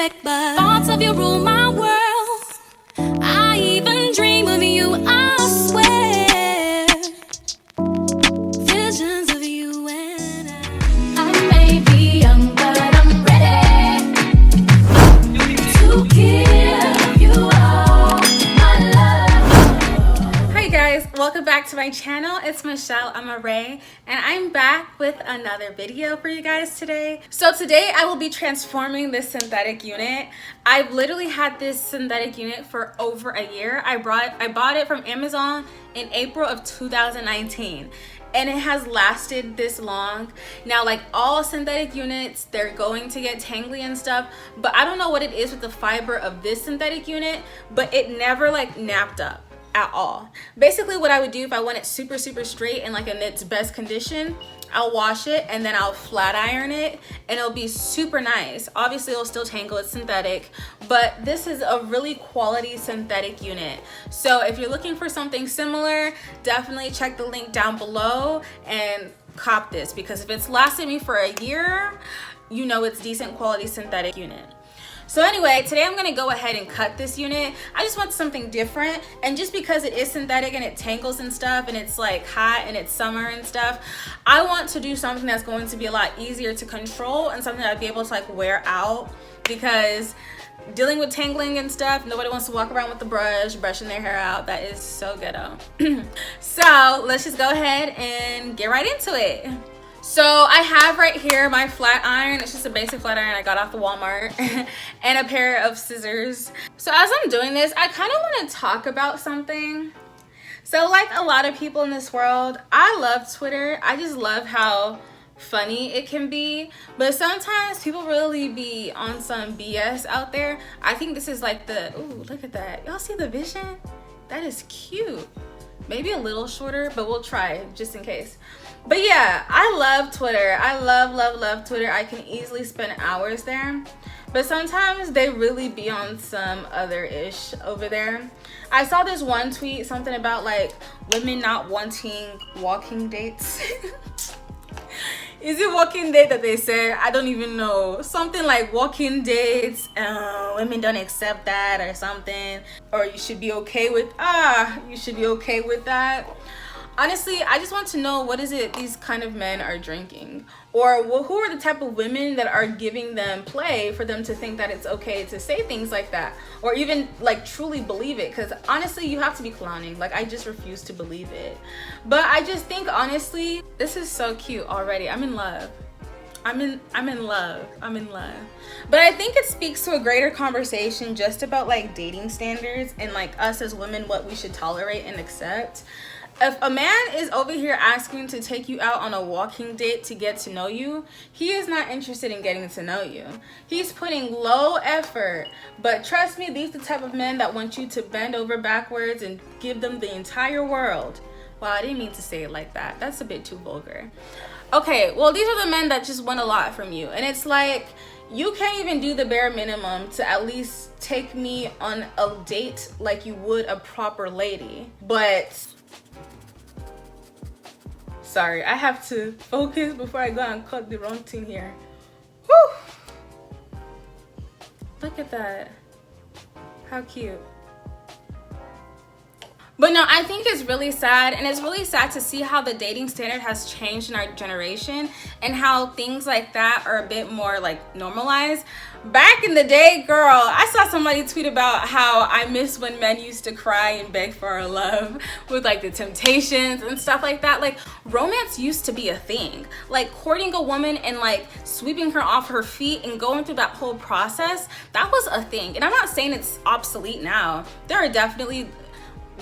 perfect, but thoughts of you rule my world. I even dream of you, I swear. Visions of you and I may be young, but I'm ready to give you all my love. Hi guys, welcome back to my channel. It's Michelle, I'm a Ray, and I'm back with another video for you guys today. So today I will be transforming this synthetic unit. I've literally had this synthetic unit for over a year. I bought it from Amazon in April of 2019. And it has lasted this long. Now, like all synthetic units, they're going to get tangly and stuff, but I don't know what it is with the fiber of this synthetic unit, but it never like napped up at all. Basically what I would do if I want it super straight and like in its best condition, I'll wash it and then I'll flat iron it and it'll be super nice. Obviously it'll still tangle, it's synthetic, but this is a really quality synthetic unit. So if you're looking for something similar, definitely check the link down below and cop this, because if it's lasted me for a year, you know it's decent quality synthetic unit. So anyway, today I'm gonna go ahead and cut this unit. I just want something different, and just because it is synthetic and it tangles and stuff and it's like hot and it's summer and stuff, I want to do something that's going to be a lot easier to control and something I'd be able to like wear out, because dealing with tangling and stuff, nobody wants to walk around with the brush brushing their hair out. That is so ghetto. So let's just go ahead and get right into it. So I have right here my flat iron. It's just a basic flat iron I got off the Walmart and a pair of scissors. So as I'm doing this, I kind of want to talk about something. So like a lot of people in this world, I love Twitter. I just love how funny it can be, but sometimes people really be on some BS out there. I think this is like the, ooh, look at that. Y'all see the vision? That is cute. Maybe a little shorter, but we'll try just in case. But yeah, I love Twitter. I love Twitter. I can easily spend hours there. But sometimes they really be on some other ish over there. I saw this one tweet, something about like women not wanting walking dates. Is it walking date that they said? I don't even know. Something like walking dates, women don't accept that or something. Or you should be okay with, you should be okay with that. Honestly, I just want to know, what is it these kind of men are drinking? Or who are the type of women that are giving them play for them to think that it's okay to say things like that? Or even like truly believe it? Because honestly, you have to be clowning. Like, I just refuse to believe it. But I just think honestly, this is so cute already. I'm in love. I'm in love. But I think it speaks to a greater conversation just about like dating standards and like us as women, what we should tolerate and accept. If a man is over here asking to take you out on a walking date to get to know you, he is not interested in getting to know you. He's putting low effort. But trust me, these are the type of men that want you to bend over backwards and give them the entire world. Wow, I didn't mean to say it like that. That's a bit too vulgar. Okay, well, these are the men that just want a lot from you. And it's like, you can't even do the bare minimum to at least take me on a date like you would a proper lady. But sorry, I have to focus before I go and cut the wrong thing here. Whew! Look at that. How cute. But no, I think it's really sad, and it's really sad to see how the dating standard has changed in our generation and how things like that are a bit more like normalized. Back in the day, girl, I saw somebody tweet about how I miss when men used to cry and beg for our love with like the Temptations and stuff like that. Like, romance used to be a thing. Like, courting a woman and like sweeping her off her feet and going through that whole process, that was a thing. And I'm not saying it's obsolete now. There are definitely,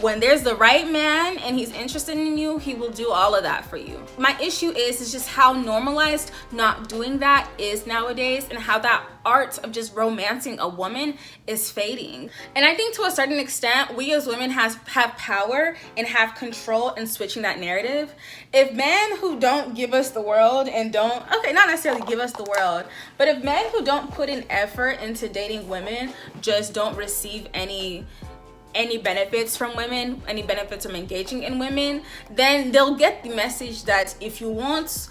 when there's the right man and he's interested in you, he will do all of that for you. My issue is just how normalized not doing that is nowadays, and how that art of just romancing a woman is fading. And I think to a certain extent, we as women have power and have control in switching that narrative. If men who don't give us the world and don't, okay, not necessarily give us the world, but if men who don't put in effort into dating women just don't receive any benefits from women, any benefits from engaging in women, then they'll get the message that if you want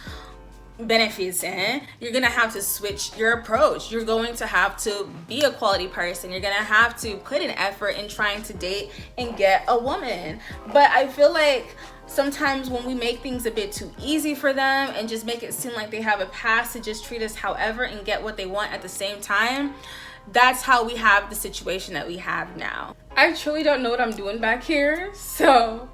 benefits in, you're gonna have to switch your approach. You're going to have to be a quality person. You're gonna have to put an effort in trying to date and get a woman. But I feel like sometimes when we make things a bit too easy for them and just make it seem like they have a pass to just treat us however and get what they want at the same time, that's how we have the situation that we have now. I truly don't know what I'm doing back here, so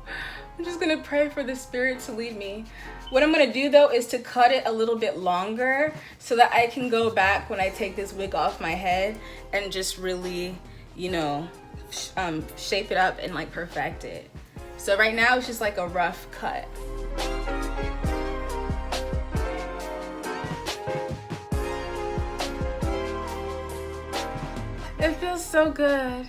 I'm just gonna pray for the spirit to lead me. What I'm gonna do though is to cut it a little bit longer so that I can go back when I take this wig off my head and just really, you know, shape it up and like perfect it. So right now it's just like a rough cut. It feels so good.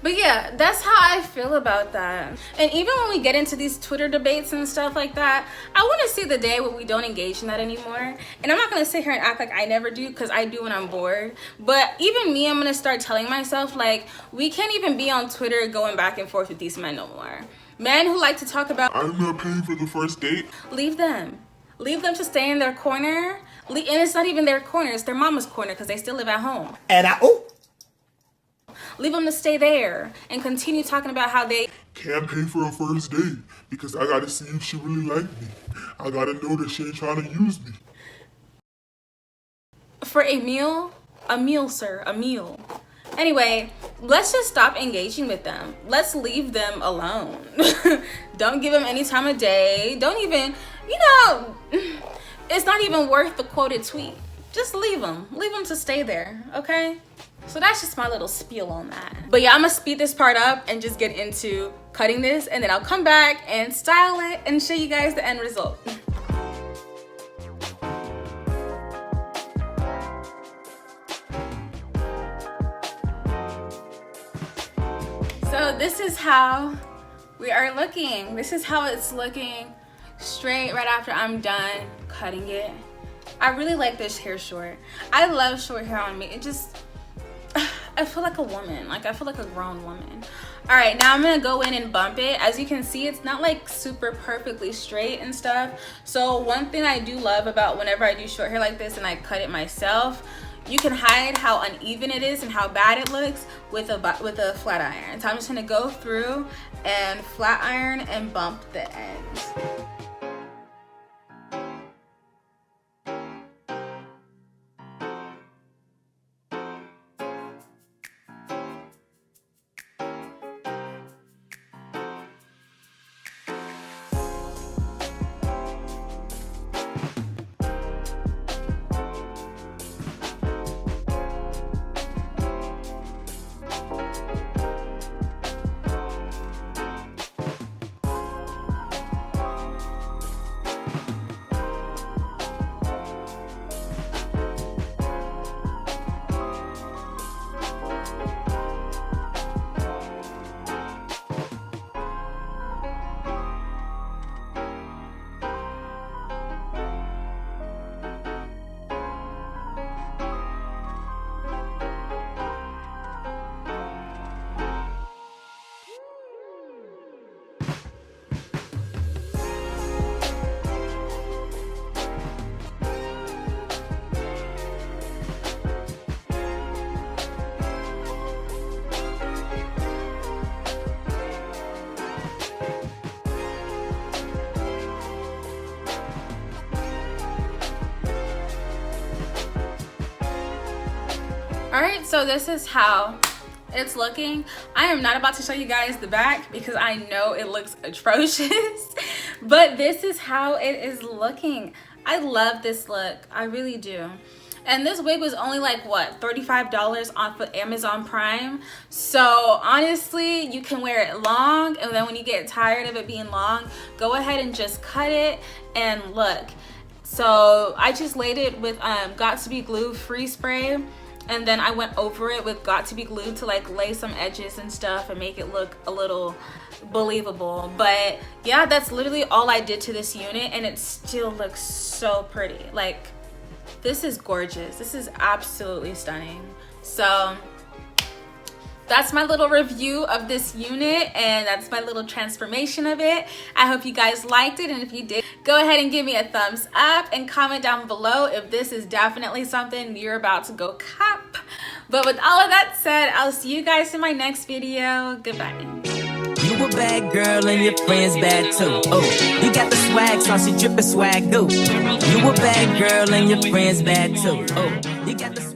But yeah, that's how I feel about that. And even when we get into these Twitter debates and stuff like that, I want to see the day where we don't engage in that anymore. And I'm not going to sit here and act like I never do, because I do when I'm bored. But even me, I'm going to start telling myself, like, we can't even be on Twitter going back and forth with these men no more. Men who like to talk about, I'm not paying for the first date. leave them. Leave them to stay in their corner. And it's not even their corner, it's their mama's corner, because they still live at home. And Leave them to stay there and continue talking about how they Can't pay for a first date because I gotta see if she really like me. I gotta know that she ain't trying to use me. for a meal, sir, a meal. Anyway, let's just stop engaging with them. Let's leave them alone. Don't give them any time of day. Don't even, you know, it's not even worth the quoted tweet. Just leave them to stay there, okay? So that's just my little spiel on that. But yeah, I'm gonna speed this part up and just get into cutting this, and then I'll come back and style it and show you guys the end result. So this is how we are looking. This is how it's looking straight right after I'm done cutting it. I really like this hair short. I love short hair on me. It just, I feel like a woman. Like I feel like a grown woman. All right, now I'm gonna go in and bump it. As you can see, it's not like super perfectly straight and stuff. So one thing I do love about whenever I do short hair like this and I cut it myself, you can hide how uneven it is and how bad it looks with a flat iron. So I'm just gonna go through and flat iron and bump the ends. Alright, so this is how it's looking. I am not about to show you guys the back because I know it looks atrocious, but this is how it is looking. I love this look, I really do. And this wig was only like, what, $35 off of Amazon Prime. So honestly, you can wear it long, and then when you get tired of it being long, go ahead and just cut it and look. So I just laid it with Got To Be Glue Free Spray. And then I went over it with Got To Be Glued to like lay some edges and stuff and make it look a little believable. But yeah, that's literally all I did to this unit, and it still looks so pretty. Like, this is gorgeous. This is absolutely stunning. So that's my little review of this unit, and that's my little transformation of it. I hope you guys liked it, and if you did, go ahead and give me a thumbs up and comment down below if this is definitely something you're about to go cop. But with all of that said, I'll see you guys in my next video. Goodbye. You a bad girl and your friends bad too. Oh, you got the swag, saucy drippin' swag, go. You a bad girl and your friends bad too. Oh, you got the